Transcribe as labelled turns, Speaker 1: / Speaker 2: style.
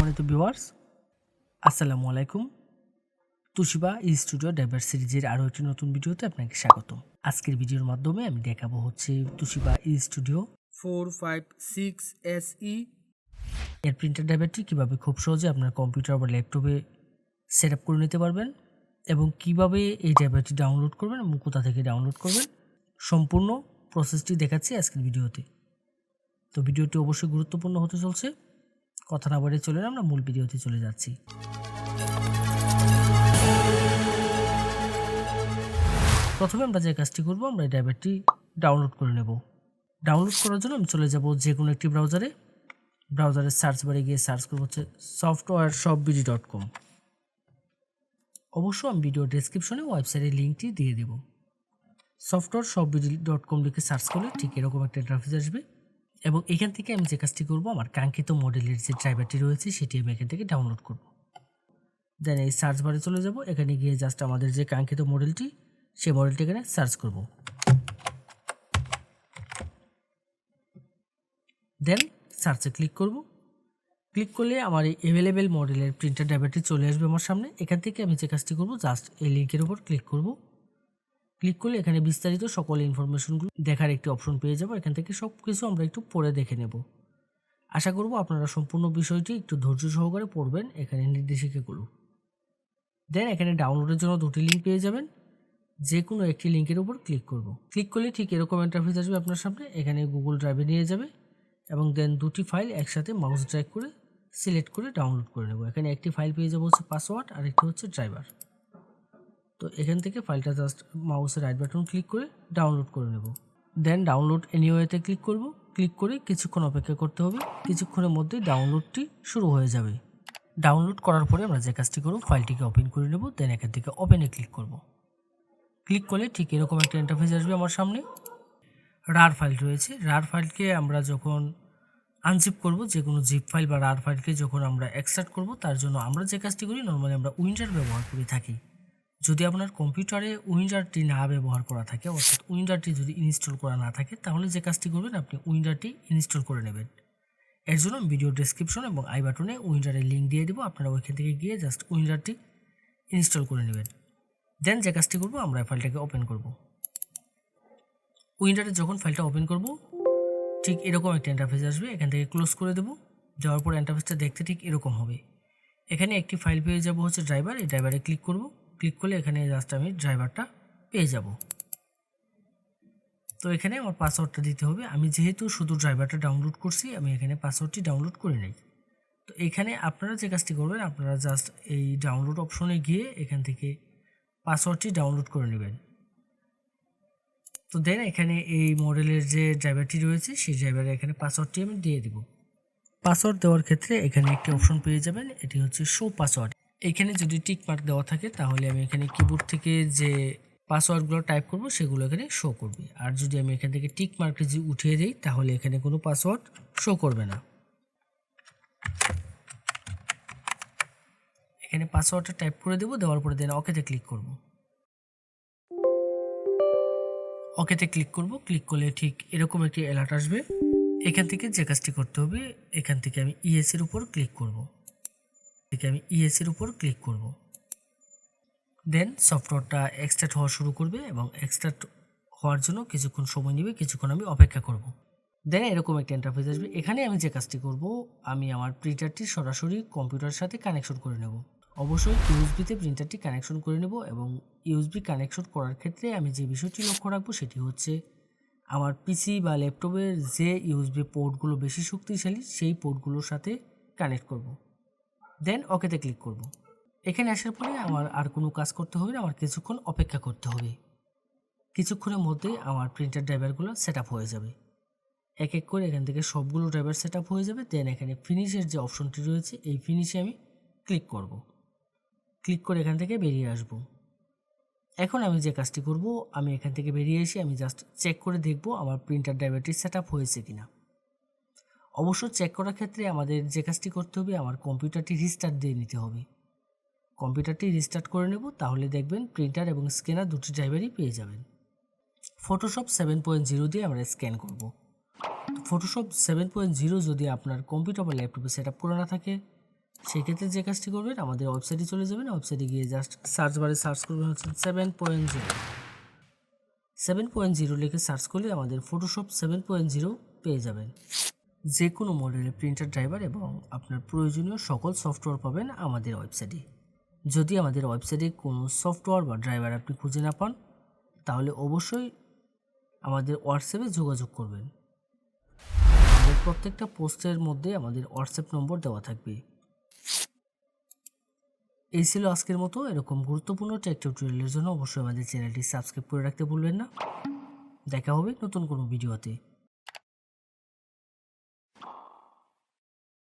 Speaker 1: সম্মানিত ভিউয়ার্স, আসসালামু আলাইকুম। তুশিবা স্টুডিও ড্রাইভার সিরিজের আরও একটি নতুন ভিডিওতে আপনাকে স্বাগতম। আজকের ভিডিওর মাধ্যমে আমি দেখাবো হচ্ছে তুশিবা স্টুডিও 456 SE এর প্রিন্টার ড্রাইভারটি কীভাবে খুব সহজে আপনার কম্পিউটার বা ল্যাপটপে সেট আপ করে নিতে পারবেন এবং কিভাবে এই ড্রাইভারটি ডাউনলোড করবেন এবং কোথা থেকে ডাউনলোড করবেন, সম্পূর্ণ প্রসেসটি দেখাচ্ছি আজকের ভিডিওতে। তো ভিডিওটি অবশ্যই গুরুত্বপূর্ণ হতে চলছে। কথা না বাড়িয়ে চলে আমরা মূল ভিডিওতে চলে যাচ্ছি। প্রথমে আমরা যে কাজটি করব, আমরা এই ড্রাইভারটি ডাউনলোড করে নেব। ডাউনলোড করার জন্য আমি চলে যাব যে কোনো একটি ব্রাউজারের সার্চ বারে গিয়ে সার্চ করব হচ্ছে softwareshopbd.com। অবশ্য আমি ভিডিও ডেসক্রিপশনে ওয়েবসাইটের লিঙ্কটি দিয়ে দেব। softwareshopbd.com লিখে সার্চ করলে ঠিক এরকম একটা ইন্টারফেস আসবে এবং এখান থেকে আমি যে কাজটি করব, আমার কাঙ্ক্ষিত মডেলের যে ড্রাইভারটি রয়েছে সেটি আমি এখান থেকে ডাউনলোড করব। দেন এই সার্চ বারে চলে যাব, এখানে গিয়ে জাস্ট আমাদের যে কাঙ্ক্ষিত মডেলটি সেই মডেলটি এখানে সার্চ করব। দেন সার্চে ক্লিক করব। ক্লিক করলে আমার এই অ্যাভেলেবেল মডেলের প্রিন্টার ড্রাইভারটি চলে আসবে আমার সামনে। এখান থেকে আমি যে কাজটি করব, জাস্ট এই লিঙ্কের উপর ক্লিক করব। ক্লিক করলে এখানে বিস্তারিত সকল ইনফরমেশনগুলো দেখার একটি অপশন পেয়ে যাব। এখান থেকে সব কিছু আমরা একটু পড়ে দেখে নেব। আশা করব আপনারা সম্পূর্ণ বিষয়টি একটু ধৈর্য সহকারে পড়বেন এখানে নির্দেশিকাগুলো। দেন এখানে ডাউনলোডের জন্য দুটি লিঙ্ক পেয়ে যাবেন, যে কোনো একটি লিঙ্কের উপর ক্লিক করব। ক্লিক করলে ঠিক এরকম ইন্টারফেস আসবে আপনার সামনে। এখানে গুগল ড্রাইভে নিয়ে যাবে এবং দেন দুটি ফাইল একসাথে মাউস ড্র্যাগ করে সিলেক্ট করে ডাউনলোড করে নেব। এখানে একটি ফাইল পেয়ে যাবো হচ্ছে পাসওয়ার্ড আর একটি হচ্ছে ড্রাইভার। তো এখান থেকে ফাইলটা জাস্ট মাউসের রাইট বাটন ক্লিক করে ডাউনলোড করে নেব। দেন ডাউনলোড এনিওয়েতে ক্লিক করব। ক্লিক করে কিছুক্ষণ অপেক্ষা করতে হবে। কিছুক্ষণের মধ্যে ডাউনলোডটি শুরু হয়ে যাবে। ডাউনলোড করার পরে আমরা যে কাজটি করব, ফাইলটিকে ওপেন করে নেব। দেন এখান থেকে ওপেনে ক্লিক করব। ক্লিক করলে ঠিক এরকম একটা ইন্টারফেস আসবে আমার সামনে। রার ফাইল রয়েছে। রার ফাইলকে আমরা যখন আনজিপ করব, যে কোনো জিপ ফাইল বা রার ফাইলকে যখন আমরা এক্সট্রাক্ট করব, তার জন্য আমরা যে কাজটি করি, নর্মালি আমরা উইন্ডার ব্যবহার করে থাকি। যদি আপনার কম্পিউটারে উইন্ডারটি না ব্যবহার করা থাকে, অর্থাৎ উইন্ডারটি যদি ইনস্টল করা না থাকে, তাহলে যে কাজটি করবেন, আপনি উইন্ডারটি ইনস্টল করে নেবেন। এর জন্য ভিডিও ডেসক্রিপশন এবং আই বাটনে উইন্ডারের লিঙ্ক দিয়ে দেবো। আপনারা ওইখান থেকে গিয়ে জাস্ট উইন্ডারটি ইনস্টল করে নেবেন। দেন যে কাজটি করব, আমরা ফাইলটাকে ওপেন করব। উইন্ডারে যখন ফাইলটা ওপেন করব, ঠিক এরকম একটা ইন্টারফেস আসবে। এখান থেকে ক্লোজ করে দেব। যাওয়ার পর ইন্টারফেসটা দেখতে ঠিক এরকম হবে। এখানে একটি ফাইল পেয়ে যাব হচ্ছে ড্রাইভার। এই ড্রাইভারে ক্লিক করব। ক্লিক করলে এখানে জাস্ট আমি ড্রাইভারটা পেয়ে যাব। তো এখানে আমার পাসওয়ার্ডটা দিতে হবে। আমি যেহেতু শুধু ড্রাইভারটা ডাউনলোড করছি, আমি এখানে পাসওয়ার্ডটি ডাউনলোড করে নেই। তো এখানে আপনারা যে কাজটি করবেন, আপনারা জাস্ট এই ডাউনলোড অপশনে গিয়ে এখান থেকে পাসওয়ার্ডটি ডাউনলোড করে নেবেন। তো দেন এখানে এই মডেলের যে ড্রাইভারটি রয়েছে, সেই ড্রাইভারে এখানে পাসওয়ার্ডটি আমি দিয়ে দেব। পাসওয়ার্ড দেওয়ার ক্ষেত্রে এখানে একটি অপশন পেয়ে যাবেন, এটি হচ্ছে শো পাসওয়ার্ড। এখানে যদি টিক মার্ক দেওয়া থাকে, তাহলে আমি এখানে কিবোর্ড থেকে যে পাসওয়ার্ডগুলো টাইপ করব সেগুলো এখানে শো করবে। আর যদি আমি এখান থেকে টিক মার্কটি যদি উঠিয়ে দিই, তাহলে এখানে কোনো পাসওয়ার্ড শো করবে না। এখানে পাসওয়ার্ডটা টাইপ করে দেবো। দেওয়ার পরে দেন ওকেতে ক্লিক করব। ওকেতে ক্লিক করব। ক্লিক করলে ঠিক এরকম একটি অ্যালার্ট আসবে। এখান থেকে যে কাজটি করতে হবে, এখান থেকে আমি ইএসের উপর ক্লিক করব। দেন সফটওয়্যারটা এক্সট্রাক্ট হওয়া শুরু করবে এবং এক্সট্রাক্ট হওয়ার জন্য কিছুক্ষণ সময় নেবে। কিছুক্ষণ আমি অপেক্ষা করব। দেন এরকম একটা ইন্টারফেস আসবে। এখানে আমি যে কাজটি করব, আমি আমার প্রিন্টারটি সরাসরি কম্পিউটারের সাথে কানেকশন করে নেব। অবশ্যই ইউএসবিতে প্রিন্টারটি কানেকশন করে নেব এবং ইউএসবি কানেকশন করার ক্ষেত্রে আমি যে বিষয়টি লক্ষ্য রাখবো, সেটি হচ্ছে আমার পিসি বা ল্যাপটপের যে ইউএসবি পোর্টগুলো বেশি শক্তিশালী, সেই পোর্টগুলোর সাথে কানেক্ট করব। দেন ওকেতে ক্লিক করব। এখানে আসার পরে আমার আর কোনো কাজ করতে হবে না, আমার কিছুক্ষণ অপেক্ষা করতে হবে। কিছুক্ষণের মধ্যে আমার প্রিন্টার ড্রাইভারগুলো সেট আপ হয়ে যাবে। এক এক করে এখান থেকে সবগুলো ড্রাইভার সেট আপ হয়ে যাবে। দেন এখানে ফিনিশের যে অপশনটি রয়েছে, এই ফিনিশে আমি ক্লিক করব। ক্লিক করে এখান থেকে বেরিয়ে আসব। এখন আমি যে কাজটি করব, আমি এখান থেকে বেরিয়ে এসে আমি জাস্ট চেক করে দেখব আমার প্রিন্টার ড্রাইভারটি সেট আপ হয়েছে কিনা। অবশ্য চেক করার ক্ষেত্রে আমাদের যে কাজটি করতে হবে, আমার কম্পিউটারটি রিস্টার্ট দিয়ে নিতে হবে। কম্পিউটারটি রিস্টার্ট করে নেব, তাহলে দেখবেন প্রিন্টার এবং স্ক্যানার দুটি ড্রাইভারই পেয়ে যাবেন। ফটোশপ 7.0 দিয়ে আমরা স্ক্যান করব। ফটোশপ 7.0 যদি আপনার কম্পিউটার বা ল্যাপটপে সেট আপ করা না থাকে, সেক্ষেত্রে যে কাজটি করবেন, আমাদের ওয়েবসাইটে চলে যাবেন। ওয়েবসাইটে গিয়ে জাস্ট সার্চ বারে সার্চ করবেন হচ্ছে 7.0 লিখে সার্চ করলে আমাদের ফটোশপ 7.0 পেয়ে যাবেন। যে কোনো মডেলের প্রিন্টার ড্রাইভার এবং আপনার প্রয়োজনীয় সকল সফটওয়্যার পাবেন আমাদের ওয়েবসাইটে। যদি আমাদের ওয়েবসাইটে কোনো সফটওয়্যার বা ড্রাইভার আপনি খুঁজে না পান, তাহলে অবশ্যই আমাদের হোয়াটসঅ্যাপে যোগাযোগ করবেন। আমাদের প্রত্যেকটা পোস্টের মধ্যে আমাদের হোয়াটসঅ্যাপ নম্বর দেওয়া থাকবে। এই ছিল আজকের মতো। এরকম গুরুত্বপূর্ণ টেক টিউটোরিয়ালের জন্য অবশ্যই আমাদের চ্যানেলটি সাবস্ক্রাইব করে রাখতে ভুলবেন না। দেখা হবে নতুন কোনো ভিডিওতে।